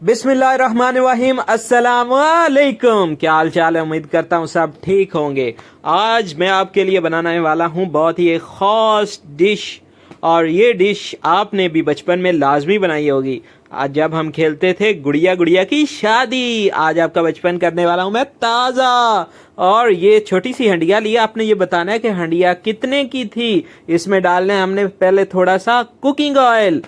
बिस्मिल्लाहिर्रहमानिर्रहीम अस्सलाम वालेकुम। क्या हाल चाल है? उम्मीद करता हूँ सब ठीक होंगे। आज मैं आपके लिए बनाने वाला हूँ बहुत ही एक ख़ास डिश, और ये डिश आपने भी बचपन में लाजमी बनाई होगी। आज जब हम खेलते थे गुड़िया गुड़िया की शादी, आज आपका बचपन करने वाला हूँ मैं ताज़ा। और ये छोटी सी हंडिया लिया, आपने ये बताना है कि हंडिया कितने की थी। इसमें डालने हमने पहले थोड़ा सा कुकिंग ऑयल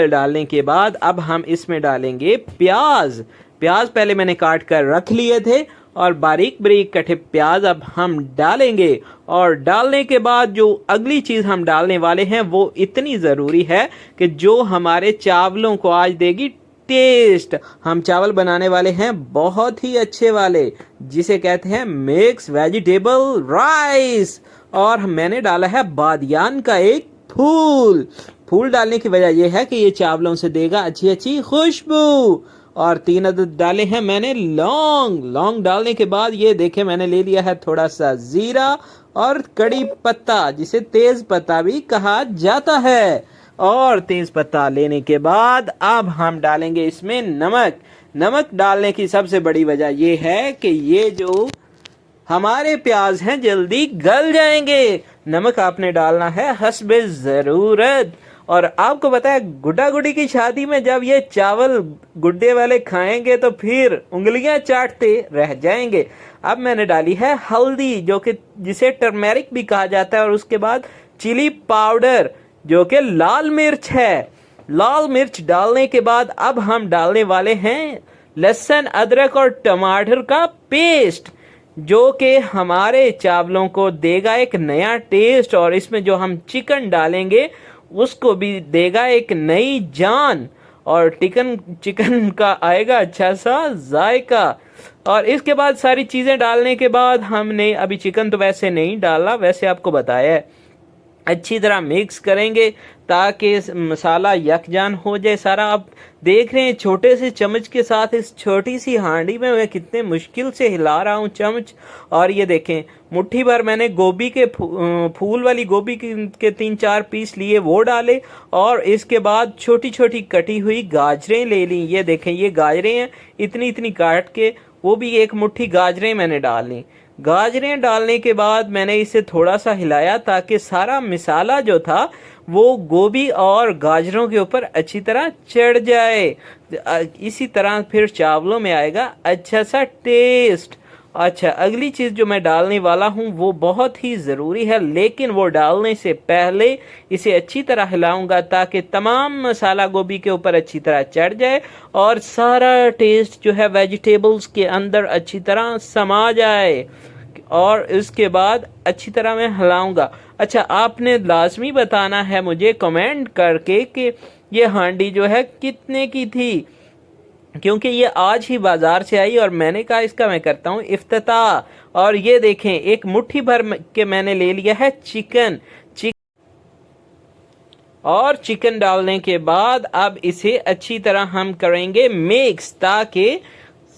डालने के बाद अब हम इसमें डालेंगे प्याज। प्याज पहले मैंने काट कर रख लिए थे, और बारीक बारीक कटे प्याज अब हम डालेंगे। और डालने के बाद जो अगली चीज़ हम डालने वाले हैं वो इतनी ज़रूरी है कि जो हमारे चावलों को आज देगी टेस्ट। हम चावल बनाने वाले हैं बहुत ही अच्छे वाले, जिसे कहते हैं मिक्स वेजिटेबल राइस। और मैंने डाला है बादियान का एक फूल डालने की वजह यह है कि ये चावलों से देगा अच्छी अच्छी खुशबू। और 3 अदद डाले हैं मैंने लौंग डालने के बाद ये देखे मैंने ले लिया है थोड़ा सा जीरा और कड़ी पत्ता, जिसे तेज पत्ता भी कहा जाता है। और तेज पत्ता लेने के बाद अब हम डालेंगे इसमें नमक डालने की सबसे बड़ी वजह यह है कि ये जो हमारे प्याज हैं जल्दी गल जाएंगे। नमक आपने डालना है हस्बे ज़रूरत। और आपको पता है गुड्डा गुड्डी की शादी में जब ये चावल गुड्डे वाले खाएंगे तो फिर उंगलियां चाटते रह जाएंगे। अब मैंने डाली है हल्दी, जो कि जिसे टर्मेरिक भी कहा जाता है, और उसके बाद चिली पाउडर जो कि लाल मिर्च है। लाल मिर्च डालने के बाद अब हम डालने वाले हैं लहसुन अदरक और टमाटर का पेस्ट, जो कि हमारे चावलों को देगा एक नया टेस्ट। और इसमें जो हम चिकन डालेंगे उसको भी देगा एक नई जान, और चिकन का आएगा अच्छा सा जायका। और इसके बाद सारी चीज़ें डालने के बाद हमने अभी चिकन तो वैसे नहीं डाला, वैसे आपको बताया है, अच्छी तरह मिक्स करेंगे ताकि मसाला यकजान हो जाए सारा। आप देख रहे हैं छोटे से चम्मच के साथ इस छोटी सी हांडी में मैं कितने मुश्किल से हिला रहा हूँ चम्मच। और ये देखें मुट्ठी भर मैंने गोभी के फूल वाली गोभी के 3-4 पीस लिए, वो डाले। और इसके बाद छोटी छोटी कटी हुई गाजरें ले ली। ये देखें ये गाजरें हैं, इतनी इतनी काट के, वो भी एक मुट्ठी गाजरें मैंने डाल ली। गाजरें डालने के बाद मैंने इसे थोड़ा सा हिलाया ताकि सारा मसाला जो था वो गोभी और गाजरों के ऊपर अच्छी तरह चढ़ जाए। इसी तरह फिर चावलों में आएगा अच्छा सा टेस्ट। अच्छा, अगली चीज़ जो मैं डालने वाला हूँ वो बहुत ही ज़रूरी है, लेकिन वो डालने से पहले इसे अच्छी तरह हिलाऊंगा ताकि तमाम मसाला गोभी के ऊपर अच्छी तरह चढ़ जाए और सारा टेस्ट जो है वेजिटेबल्स के अंदर अच्छी तरह समा जाए। और इसके बाद अच्छी तरह मैं हिलाऊंगा। अच्छा, आपने लाजमी बताना है मुझे कमेंट करके कि ये हांडी जो है कितने की थी, क्योंकि ये आज ही बाजार से आई और मैंने कहा इसका मैं करता हूँ इफ्तिताह। और ये देखें एक मुट्ठी भर के मैंने ले लिया है चिकन। और चिकन डालने के बाद अब इसे अच्छी तरह हम करेंगे मिक्स, ताकि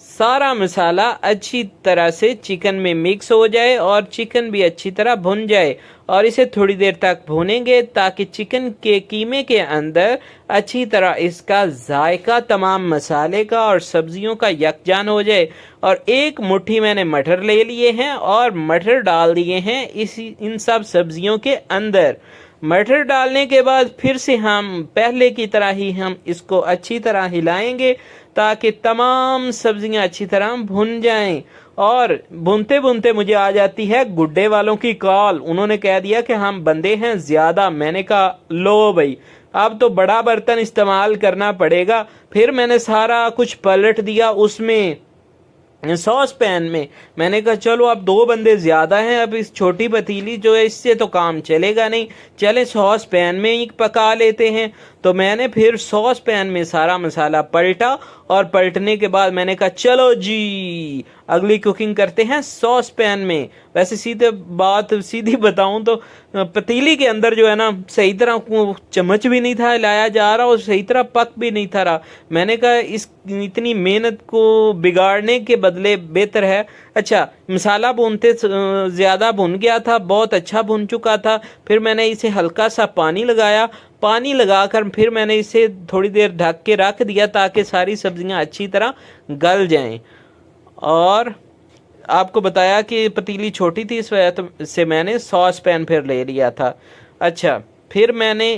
सारा मसाला अच्छी तरह से चिकन में मिक्स हो जाए और चिकन भी अच्छी तरह भुन जाए। और इसे थोड़ी देर तक भूनेंगे ताकि चिकन के कीमे के अंदर अच्छी तरह इसका जायका तमाम मसाले का और सब्जियों का यकजान हो जाए। और एक मुट्ठी मैंने मटर ले लिए हैं और मटर डाल दिए हैं इन सब सब्जियों के अंदर। मटर डालने के बाद फिर से हम पहले की तरह ही हम इसको अच्छी तरह हिलाएंगे ताकि तमाम सब्जियां अच्छी तरह भुन जाएं। और भुनते भुनते मुझे आ जाती है गुड्डे वालों की कॉल। उन्होंने कह दिया कि हम बंदे हैं ज़्यादा। मैंने कहा लो भाई, अब तो बड़ा बर्तन इस्तेमाल करना पड़ेगा। फिर मैंने सारा कुछ पलट दिया उसमें सॉस पैन में। मैंने कहा चलो अब 2 बंदे ज़्यादा हैं, अब इस छोटी पतीली जो है इससे तो काम चलेगा नहीं, चले सॉस पैन में ही पका लेते हैं। तो मैंने फिर सॉस पैन में सारा मसाला पलटा, और पलटने के बाद मैंने कहा चलो जी अगली कुकिंग करते हैं सॉस पैन में। वैसे सीधी बताऊं तो पतीली के अंदर जो है ना सही तरह चम्मच भी नहीं था लाया जा रहा और सही तरह पक भी नहीं था रहा। मैंने कहा इस इतनी मेहनत को बिगाड़ने के बदले बेहतर है। अच्छा, मसाला भूनते ज़्यादा भुन गया था, बहुत अच्छा भुन चुका था। फिर मैंने इसे हल्का सा पानी लगाया, पानी लगाकर फिर मैंने इसे थोड़ी देर ढक के रख दिया ताकि सारी सब्जियां अच्छी तरह गल जाएं। और आपको बताया कि पतीली छोटी थी, इस वजह से मैंने सॉस पैन फिर ले लिया था। अच्छा, फिर मैंने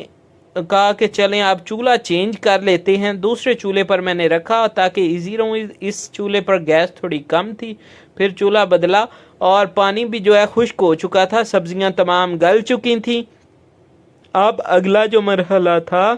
कहा कि चलें आप चूल्हा चेंज कर लेते हैं। दूसरे चूल्हे पर मैंने रखा ताकि इजी रहूँ। इस चूल्हे पर गैस थोड़ी कम थी। फिर चूल्हा बदला और पानी भी जो है खुश्क हो चुका था, सब्जियां तमाम गल चुकी थी। अब अगला जो मरहला था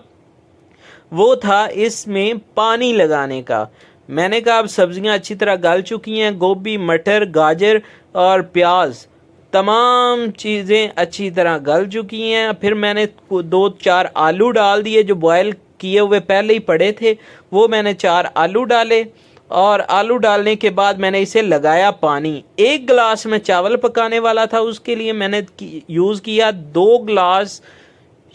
वो था इसमें पानी लगाने का। मैंने कहा अब सब्जियां अच्छी तरह गल चुकी हैं, गोभी, मटर, गाजर और प्याज तमाम चीज़ें अच्छी तरह गल चुकी हैं। फिर मैंने 2-4 आलू डाल दिए जो बॉयल किए हुए पहले ही पड़े थे, वो मैंने 4 आलू डाले। और आलू डालने के बाद मैंने इसे लगाया पानी। 1 गिलास में चावल पकाने वाला था, उसके लिए मैंने यूज़ किया 2 गिलास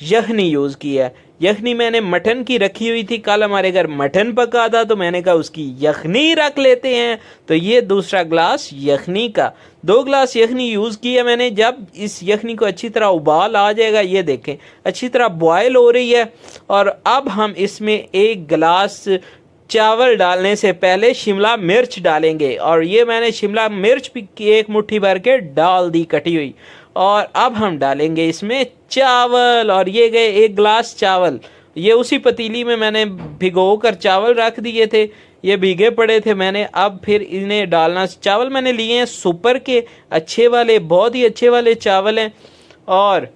यखनी यूज़ किया है। यखनी मैंने मटन की रखी हुई थी, कल हमारे घर मटन पका था तो मैंने कहा उसकी यखनी रख लेते हैं। तो ये दूसरा ग्लास यखनी का, 2 गिलास यखनी यूज़ किया मैंने। जब इस यखनी को अच्छी तरह उबाल आ जाएगा, ये देखें अच्छी तरह बॉयल हो रही है। और अब हम इसमें 1 गिलास चावल डालने से पहले शिमला मिर्च डालेंगे। और ये मैंने शिमला मिर्च भी 1 मुट्ठी भर के डाल दी कटी हुई। और अब हम डालेंगे इसमें चावल, और ये गए 1 गिलास चावल। ये उसी पतीली में मैंने भिगो कर चावल रख दिए थे, ये भीगे पड़े थे मैंने। अब फिर इन्हें डालना। चावल मैंने लिए हैं सुपर के अच्छे वाले, बहुत ही अच्छे वाले चावल हैं। और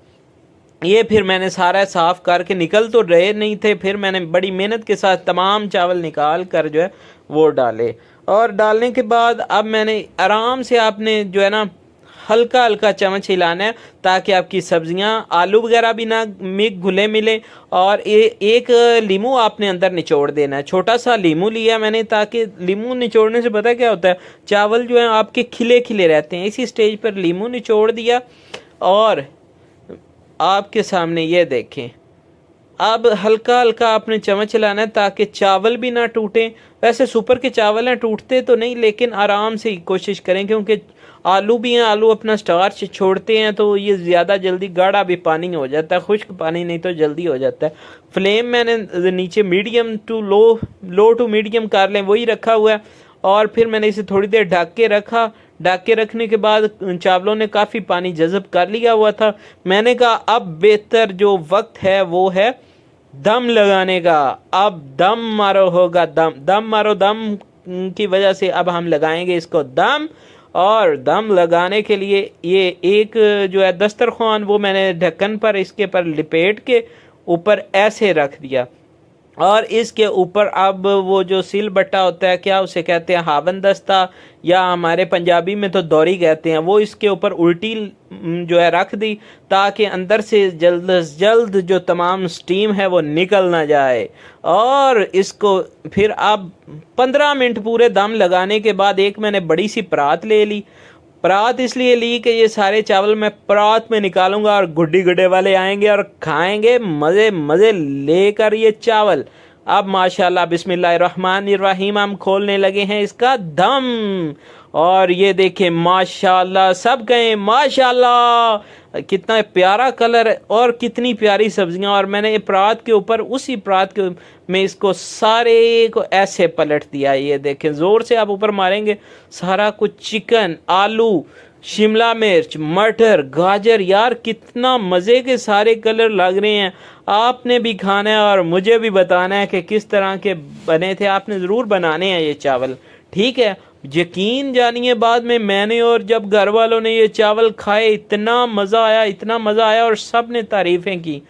ये फिर मैंने सारा साफ़ करके, निकल तो रहे नहीं थे, फिर मैंने बड़ी मेहनत के साथ तमाम चावल निकाल कर जो है वो डाले। और डालने के बाद अब मैंने आराम से, आपने जो है ना हल्का हल्का चम्मच हिलाना है ताकि आपकी सब्जियां आलू वगैरह भी ना घुले मिले। और एक लीमू आपने अंदर निचोड़ देना है, छोटा सा लीमू लिया मैंने, ताकि लीमू निचोड़ने से पता क्या होता है, चावल जो है आपके खिले खिले रहते हैं। इसी स्टेज पर लीमू निचोड़ दिया और आपके सामने ये देखें। अब हल्का हल्का आपने चम्मच लाना है ताकि चावल भी ना टूटें। वैसे सुपर के चावल हैं, टूटते तो नहीं, लेकिन आराम से कोशिश करें क्योंकि आलू भी हैं, आलू अपना स्टार्च छोड़ते हैं तो ये ज़्यादा जल्दी गाढ़ा भी पानी हो जाता है, खुश्क पानी नहीं तो जल्दी हो जाता है। फ्लेम मैंने नीचे medium to low to medium कर लें, वही रखा हुआ है। और फिर मैंने इसे थोड़ी देर ढक के रखा। ढक के रखने के बाद चावलों ने काफ़ी पानी जज़ब कर लिया हुआ था। मैंने कहा अब बेहतर जो वक्त है वो है दम लगाने का। अब दम मारो होगा, दम मारो। दम की वजह से अब हम लगाएंगे इसको दम। और दम लगाने के लिए ये एक जो है दस्तरखान, वो मैंने ढक्कन पर इसके पर लिपेट के ऊपर ऐसे रख दिया। और इसके ऊपर अब वो जो सिल बट्टा होता है, क्या उसे कहते हैं, हावन दस्ता, या हमारे पंजाबी में तो दौरी कहते हैं, वो इसके ऊपर उल्टी जो है रख दी ताकि अंदर से जल्द से जल्द जो तमाम स्टीम है वो निकल ना जाए। और इसको फिर अब 15 मिनट पूरे दम लगाने के बाद एक मैंने बड़ी सी परात ले ली। परात इसलिए ली कि ये सारे चावल मैं परात में निकालूंगा और गुड्डी गुड्डे वाले आएंगे और खाएंगे मज़े मज़े लेकर ये चावल। अब माशाल्लाह बिस्मिल्लाहिर्रहमानिर्रहीम हम खोलने लगे हैं इसका दम। और ये देखें माशाल्लाह, सब गए माशाल्लाह, कितना प्यारा कलर और कितनी प्यारी सब्जियां। और मैंने ये परात के ऊपर, उसी परात के में इसको सारे को ऐसे पलट दिया। ये देखें, ज़ोर से आप ऊपर मारेंगे, सारा कुछ चिकन, आलू, शिमला मिर्च, मटर, गाजर, यार कितना मज़े के सारे कलर लग रहे हैं। आपने भी खाना है और मुझे भी बताना है कि किस तरह के बने थे। आपने ज़रूर बनाने हैं ये चावल, ठीक है। यकीन जानिए बाद में मैंने और जब घर वालों ने ये चावल खाए, इतना मज़ा आया, इतना मज़ा आया और सब ने तारीफ़ें की।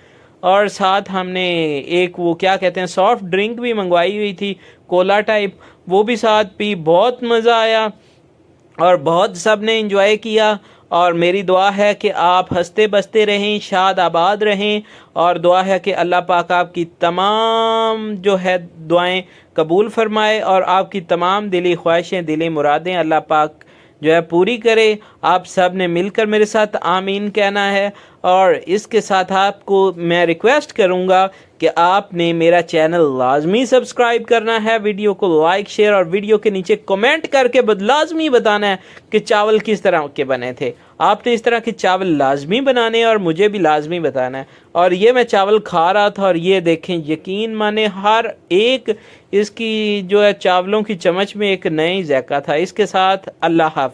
और साथ हमने एक वो क्या कहते हैं सॉफ्ट ड्रिंक भी मंगवाई हुई थी, कोला टाइप, वो भी साथ पी, बहुत मज़ा आया और बहुत सब ने एंजॉय किया। और मेरी दुआ है कि आप हंसते बसते रहें, शाद आबाद रहें, और दुआ है कि अल्लाह पाक आपकी तमाम जो है दुआएं कबूल फरमाए और आपकी तमाम दिली ख्वाहिशें, दिली मुरादें अल्लाह पाक जो है पूरी करे। आप सब ने मिलकर मेरे साथ आमीन कहना है। और इसके साथ आपको मैं रिक्वेस्ट करूंगा कि आपने मेरा चैनल लाजमी सब्सक्राइब करना है, वीडियो को लाइक शेयर और वीडियो के नीचे कमेंट करके लाजमी बताना है कि चावल किस तरह के बने थे। आपने इस तरह के चावल लाजमी बनाने और मुझे भी लाजमी बताना है। और ये मैं चावल खा रहा था और ये देखें, यकीन माने हर एक इसकी जो है चावलों की चम्मच में एक नई जायका था। इसके साथ अल्लाह हाफ़िज़।